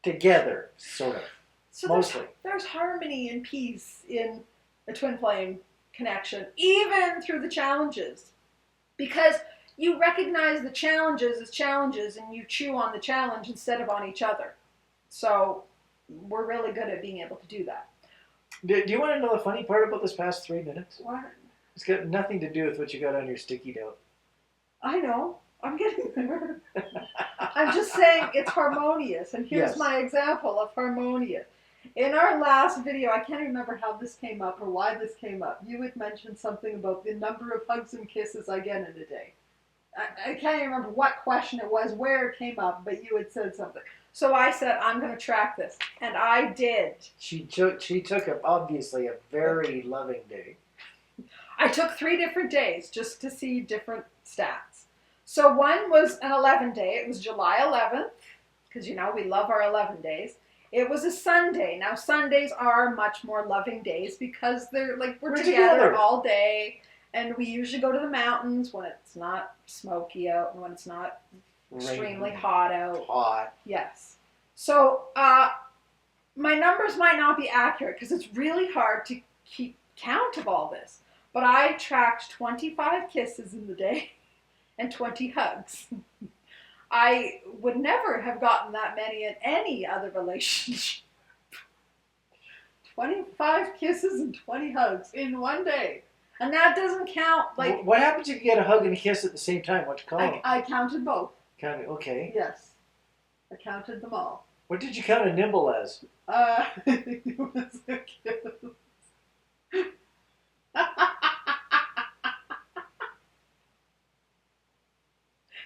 together, sort of. So mostly. There's harmony and peace in a twin flame connection, even through the challenges. Because you recognize the challenges as challenges, and you chew on the challenge instead of on each other. So we're really good at being able to do that. Do you want to know the funny part about this past 3 minutes? What? It's got nothing to do with what you got on your sticky note. I know. I'm getting there. I'm just saying it's harmonious. And here's my example of harmonious. In our last video, I can't remember how this came up or why this came up. You had mentioned something about the number of hugs and kisses I get in a day. I can't remember what question it was, where it came up, but you had said something. So I said, I'm going to track this. And I did. She took obviously a very loving day. I took 3 different days just to see different stats. So one was an 11 day. It was July 11th, because, we love our 11 days. It was a Sunday. Now, Sundays are much more loving days because they're we're together all day. And we usually go to the mountains when it's not smoky out and when it's not extremely hot out. Hot. Yes. So my numbers might not be accurate because it's really hard to keep count of all this. But I tracked 25 kisses in the day and 20 hugs. I would never have gotten that many in any other relationship. 25 kisses and 20 hugs in one day. And that doesn't count, What happens if you get a hug and a kiss at the same time? What you call them? I counted both. Counted, okay. Yes. I counted them all. What did you count a nibble as? It was a kiss.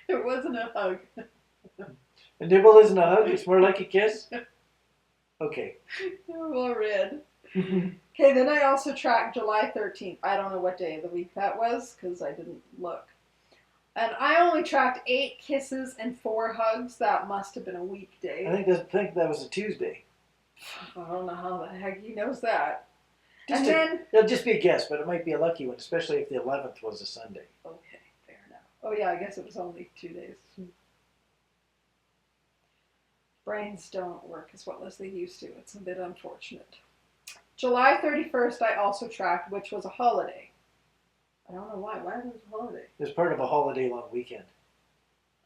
It wasn't a hug. A nibble isn't a hug? It's more like a kiss? Okay. You're all red. Okay, then I also tracked July 13th. I don't know what day of the week that was because I didn't look. And I only tracked 8 kisses and 4 hugs. That must have been a weekday. I think that was a Tuesday. I don't know how the heck he knows that. Just it'll just be a guess, but it might be a lucky one, especially if the 11th was a Sunday. Okay, fair enough. Oh yeah, I guess it was only 2 days. Brains don't work as well as they used to. It's a bit unfortunate. July 31st, I also tracked, which was a holiday. I don't know why. Why was it a holiday? It was part of a holiday-long weekend.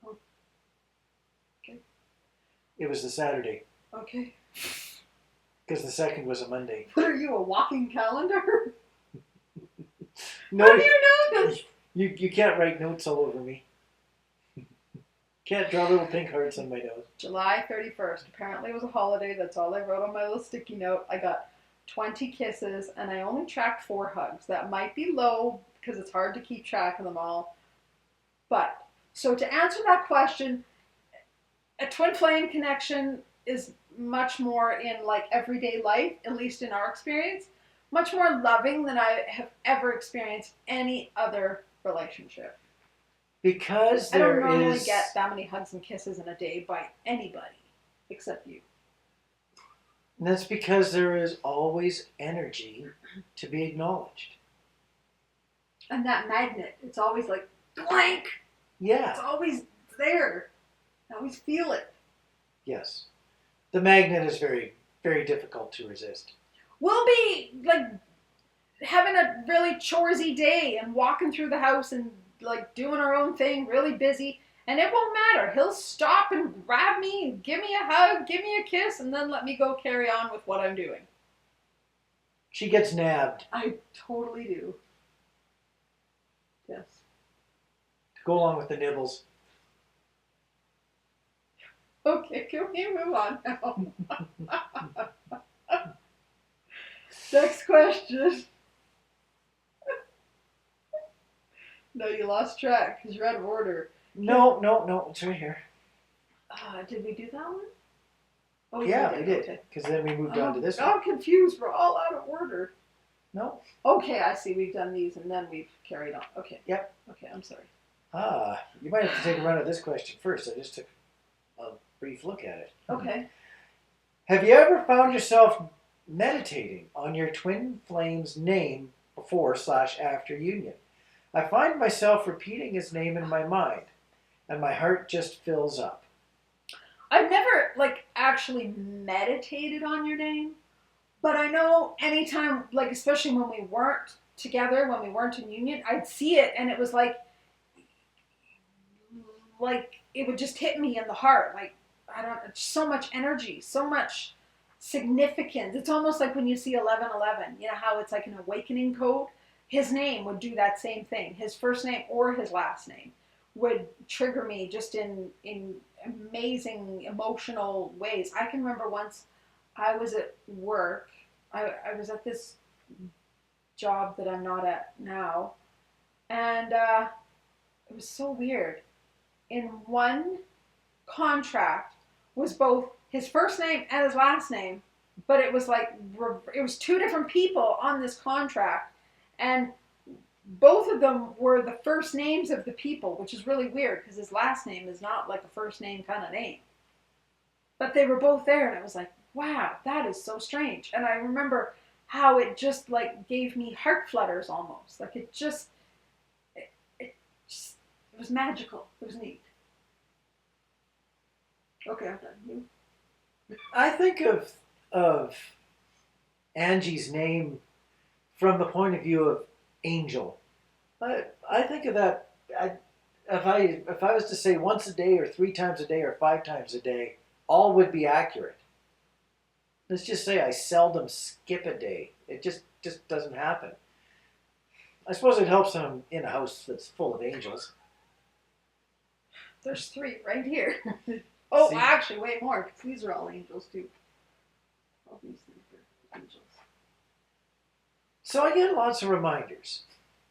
Oh. Okay. It was the Saturday. Okay. Because the 2nd was a Monday. What are you, a walking calendar? No, How do you know this? You can't write notes all over me. Can't draw little pink hearts on my nose. July 31st. Apparently it was a holiday. That's all I wrote on my little sticky note. I got 20 kisses, and I only tracked 4 hugs. That might be low because it's hard to keep track of them all. But, so to answer that question, a twin flame connection is much more in like everyday life, at least in our experience, much more loving than I have ever experienced any other relationship. Because I don't normally get that many hugs and kisses in a day by anybody except you. And that's because there is always energy to be acknowledged. And that magnet, it's always like blank. Yeah. It's always there. I always feel it. Yes. The magnet is very, very difficult to resist. We'll be like having a really choresy day and walking through the house and like doing our own thing, really busy, and it won't matter. He'll stop and grab me, give me a hug, give me a kiss, and then let me go carry on with what I'm doing. She gets nabbed. I totally do. Yes. To go along with the nibbles. Okay, can we move on now? Next question. No, you lost track because you're out of order. No, it's right here. Did we do that one? Oh, yeah, we did. Because then we moved on to this one. I'm confused. We're all out of order. No. Okay, I see. We've done these and then we've carried on. Okay. Yep. Okay, I'm sorry. You might have to take a run at this question first. I just took a brief look at it. Okay. Have you ever found yourself meditating on your twin flame's name before/after union? I find myself repeating his name in my mind, and my heart just fills up. I've never, actually meditated on your name, but I know anytime, especially when we weren't together, when we weren't in union, I'd see it, and it was like it would just hit me in the heart. So much energy, so much significance. It's almost like when you see 1111, you know how it's like an awakening code? His name would do that same thing. His first name or his last name would trigger me just in amazing emotional ways. I can remember once I was at work. I was at this job that I'm not at now. And it was so weird. In one contract was both his first name and his last name, but it was it was 2 different people on this contract. And both of them were the first names of the people, which is really weird because his last name is not like a first name kind of name. But they were both there, and I was like, wow, that is so strange. And I remember how it just gave me heart flutters almost. It was magical. It was neat. Okay, I'm done. You? I think of Angie's name from the point of view of angel. I think of that. If I was to say once a day or 3 times a day or 5 times a day, all would be accurate. Let's just say I seldom skip a day. It just doesn't happen. I suppose it helps when I'm in a house that's full of angels. There's 3 right here. Oh, See? actually, way more because these are all angels too. All these things are angels. So I get lots of reminders.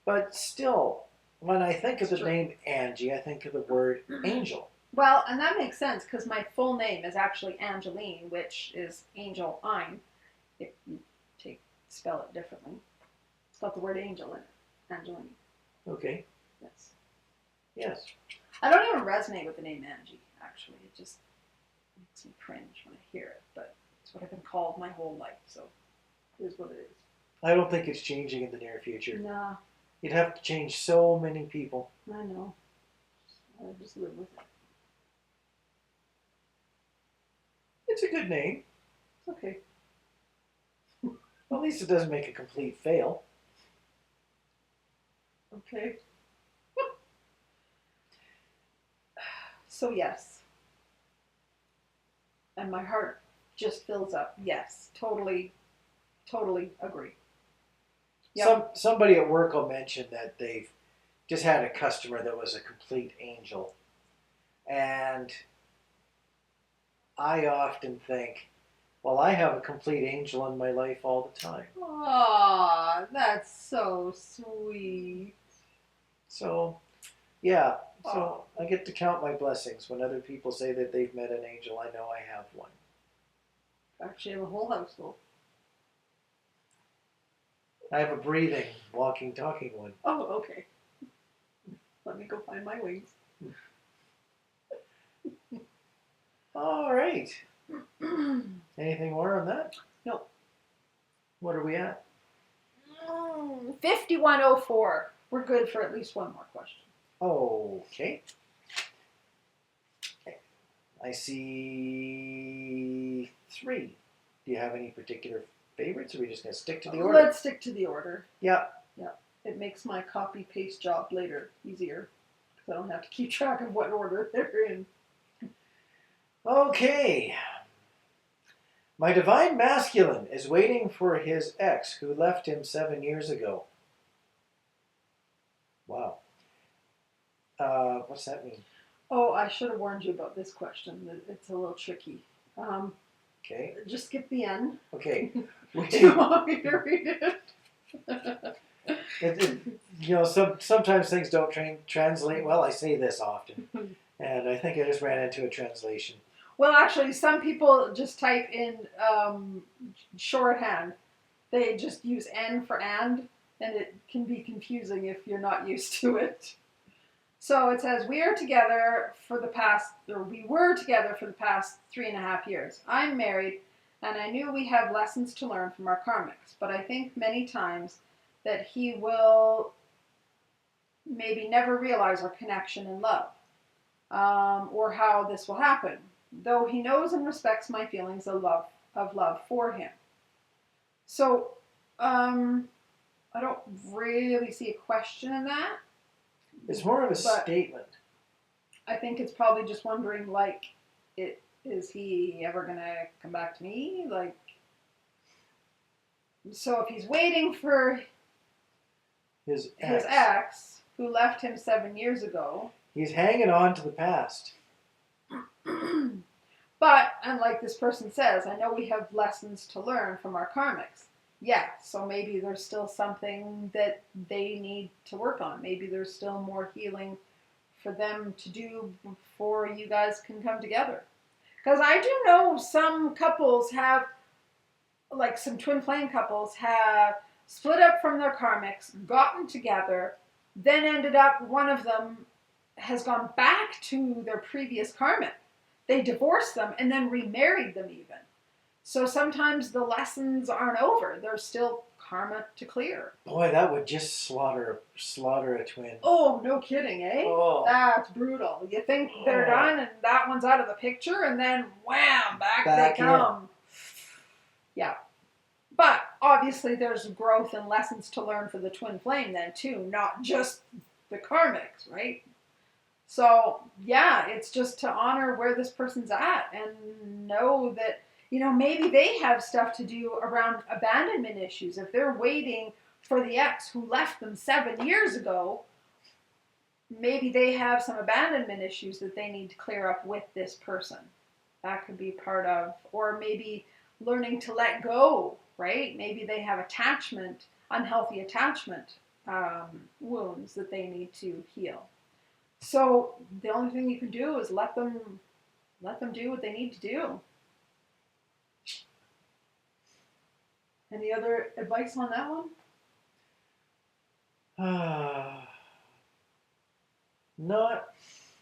But still, when I think of the name Angie, I think of the word angel. Well, and that makes sense because my full name is actually Angeline, which is Angel Ein, if you spell it differently. It's got the word angel in it. Angeline. Okay. Yes. Yes. I don't even resonate with the name Angie, actually. It just makes me cringe when I hear it, but It's what I've been called my whole life, so it is what it is. I don't think it's changing in the near future. Nah, You'd have to change so many people. I know. I just live with it. It's a good name. It's okay. At least it doesn't make a complete fail. Okay. So yes. And my heart just fills up. Yes, totally agree. Yep. Somebody at work will mention that they've just had a customer that was a complete angel. And I often think, well, I have a complete angel in my life all the time. Aw, that's so sweet. So, yeah. So I get to count my blessings. When other people say that they've met an angel, I know I have one. Actually, I have a whole house full. I have a breathing, walking, talking one. Oh, okay. Let me go find my wings. All right. Anything more on that? No. What are we at? 5104. We're good for at least one more question. Okay. I see 3. Do you have any particular favorites, or are we just going to stick to the order? Let's stick to the order. Yeah. Yeah. It makes my copy-paste job later easier, because I don't have to keep track of what order they're in. Okay. My divine masculine is waiting for his ex who left him 7 years ago. Wow. What's that mean? Oh, I should have warned you about this question. It's a little tricky. Okay. Just skip the end. Okay. Do you want me to read it? Sometimes things don't translate well. I say this often, and I think I just ran into a translation. Well, actually, some people just type in shorthand. They just use N for and it can be confusing if you're not used to it. So it says, we were together for the past 3.5 years. I'm married, and I knew we have lessons to learn from our karmics, but I think many times that he will maybe never realize our connection and love, or how this will happen, though he knows and respects my feelings of love for him. So, I don't really see a question in that. It's more of a statement. I think it's probably just wondering, like, is he ever going to come back to me? Like, so if he's waiting for his ex, who left him 7 years ago. He's hanging on to the past. But, and like this person says, I know we have lessons to learn from our karmics. Yeah, so maybe there's still something that they need to work on. Maybe there's still more healing for them to do before you guys can come together. Because I do know some couples have, like some twin flame couples have split up from their karmics, gotten together, then ended up, one of them has gone back to their previous karmic. They divorced them and then remarried them even. So sometimes the lessons aren't over. There's still karma to clear. Boy, that would just slaughter a twin. Oh, no kidding, eh? Oh. That's brutal. You think they're done and that one's out of the picture, and then wham, back they come. In. Yeah. But obviously there's growth and lessons to learn for the twin flame then too, not just the karmics, right? So yeah, it's just to honor where this person's at and know that, you know, maybe they have stuff to do around abandonment issues. If they're waiting for the ex who left them 7 years ago, maybe they have some abandonment issues that they need to clear up with this person. That could be part of, or maybe learning to let go, right? Maybe they have unhealthy attachment wounds that they need to heal. So the only thing you can do is let them do what they need to do. Any other advice on that one?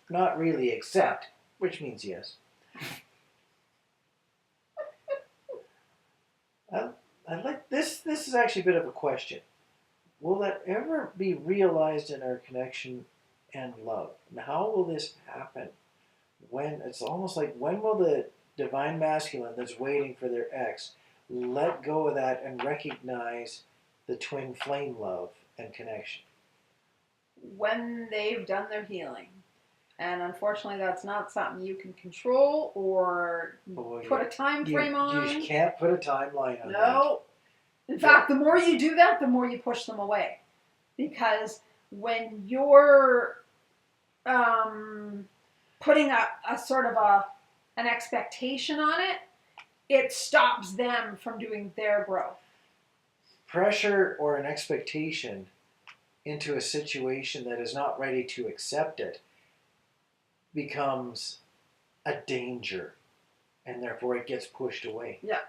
Not really, except, which means yes. I like this. This is actually a bit of a question. Will that ever be realized in our connection and love? And how will this happen? When it's almost like when will the divine masculine that's waiting for their ex let go of that and recognize the twin flame love and connection? When they've done their healing. And unfortunately, that's not something you can control or put a time frame on. You can't put a timeline on that. No. In fact, the more you do that, the more you push them away. Because when you're putting a sort of an expectation on it, it stops them from doing their growth. Pressure or an expectation into a situation that is not ready to accept it becomes a danger, and therefore it gets pushed away. Yeah.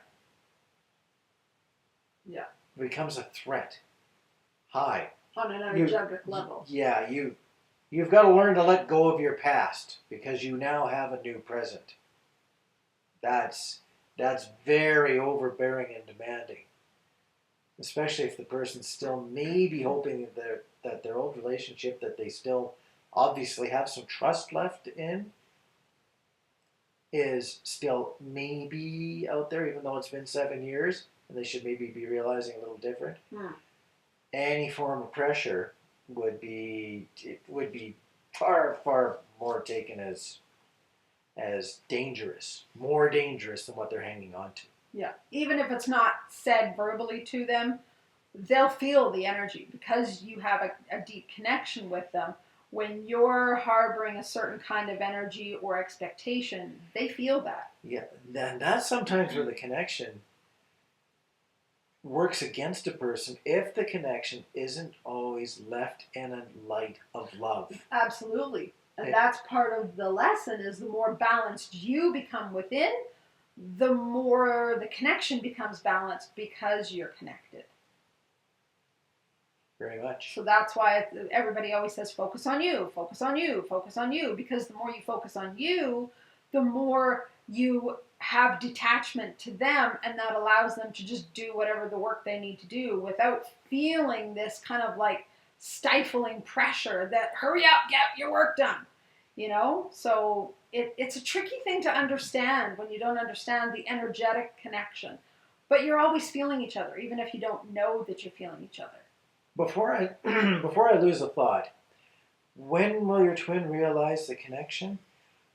Yeah. It becomes a threat. Hi. On an energetic level. Yeah, you've got to learn to let go of your past because you now have a new present. That's very overbearing and demanding. Especially if the person's still maybe hoping that their old relationship that they still obviously have some trust left in is still maybe out there, even though it's been 7 years, and they should maybe be realizing a little different. Any form of pressure would be far more taken as dangerous, more dangerous than what they're hanging on to. Yeah, even if it's not said verbally to them, they'll feel the energy because you have a deep connection with them. When you're harboring a certain kind of energy or expectation, they feel that. Yeah, and that's sometimes where the connection works against a person if the connection isn't always left in a light of love. Absolutely. And that's part of the lesson is the more balanced you become within, the more the connection becomes balanced because you're connected. Very much. So that's why everybody always says, focus on you, focus on you, focus on you. Because the more you focus on you, the more you have detachment to them, and that allows them to just do whatever the work they need to do without feeling this kind of like stifling pressure that hurry up, get your work done. You know? So it's a tricky thing to understand when you don't understand the energetic connection. But you're always feeling each other, even if you don't know that you're feeling each other. Before I lose a thought, when will your twin realize the connection?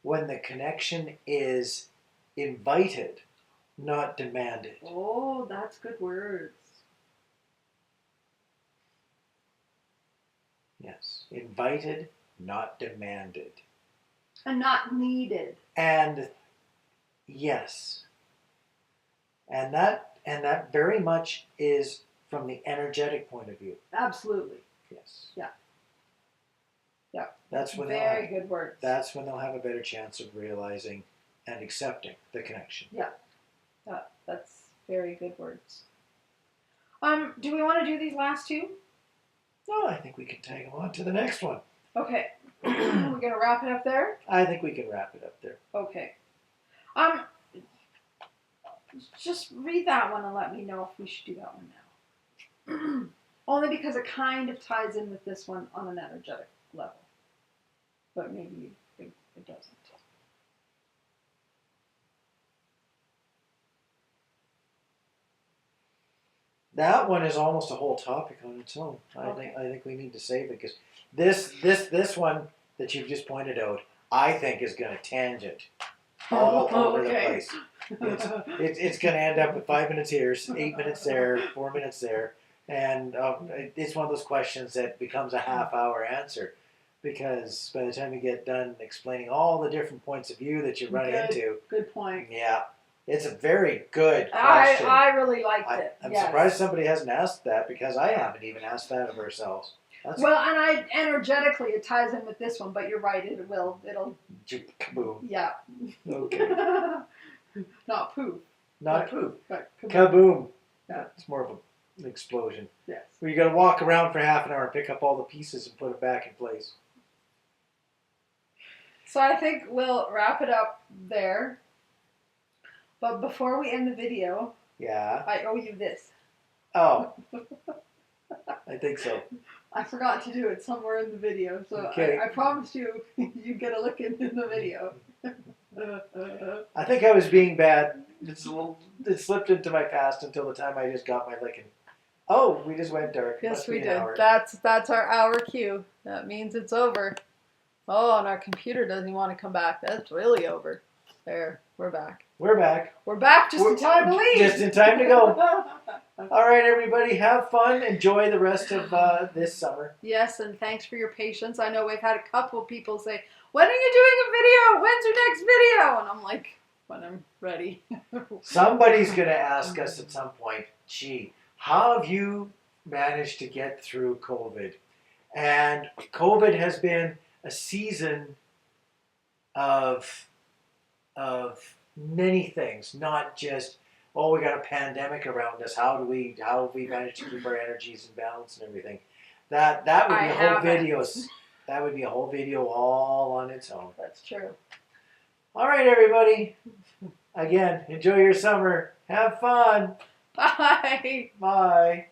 When the connection is invited, not demanded. Oh, that's good words. Yes, invited, not demanded. And not needed. And yes, and that very much is from the energetic point of view. Absolutely. Yes. Yeah. Yeah. That's when very good words. That's when they'll have a better chance of realizing and accepting the connection. Yeah. That's very good words. Do we want to do these last two? No, I think we can tag them on to the next one. Okay. We're gonna wrap it up there? I think we can wrap it up there. Okay. Just read that one and let me know if we should do that one now. Only because it kind of ties in with this one on an energetic level. But maybe it doesn't. That one is almost a whole topic on its own. Okay. I think we need to save it because this one that you've just pointed out, I think is going to tangent all over the place. It's going to end up with 5 minutes here, 8 minutes there, 4 minutes there, and it's one of those questions that becomes a half-hour answer because by the time you get done explaining all the different points of view that you run into, good point. Yeah, it's a very good question. I really liked it. I'm surprised somebody hasn't asked that because I haven't even asked that of ourselves. Well, and energetically it ties in with this one, but you're right. It'll kaboom. Yeah. Okay. Not poof. Not poof. But kaboom. Yeah. It's more of an explosion. Yes. Where you got to walk around for half an hour and pick up all the pieces and put it back in place. So I think we'll wrap it up there. But before we end the video, Yeah. I owe you this. Oh. I think so. I forgot to do it somewhere in the video, so Okay. I promised you you get a look in the video. I think I was being bad. It slipped into my past until the time I just got my licking. Oh, we just went dark. Yes, Must we be an did. hour. That's our hour cue. That means it's over. Oh, and our computer doesn't want to come back. That's really over. There, we're back. We're back. We're back just in time to leave. Just in time to go. All right, everybody, have fun. Enjoy the rest of this summer. Yes, and thanks for your patience. I know we've had a couple of people say, when are you doing a video? When's your next video? And I'm like, when I'm ready. Somebody's going to ask us at some point, gee, how have you managed to get through COVID? And COVID has been a season of many things, not just, oh, we got a pandemic around us. How have we managed to keep our energies in balance and everything? That would be a whole video. That would be a whole video all on its own. That's true. All right, everybody. Again, enjoy your summer. Have fun. Bye. Bye.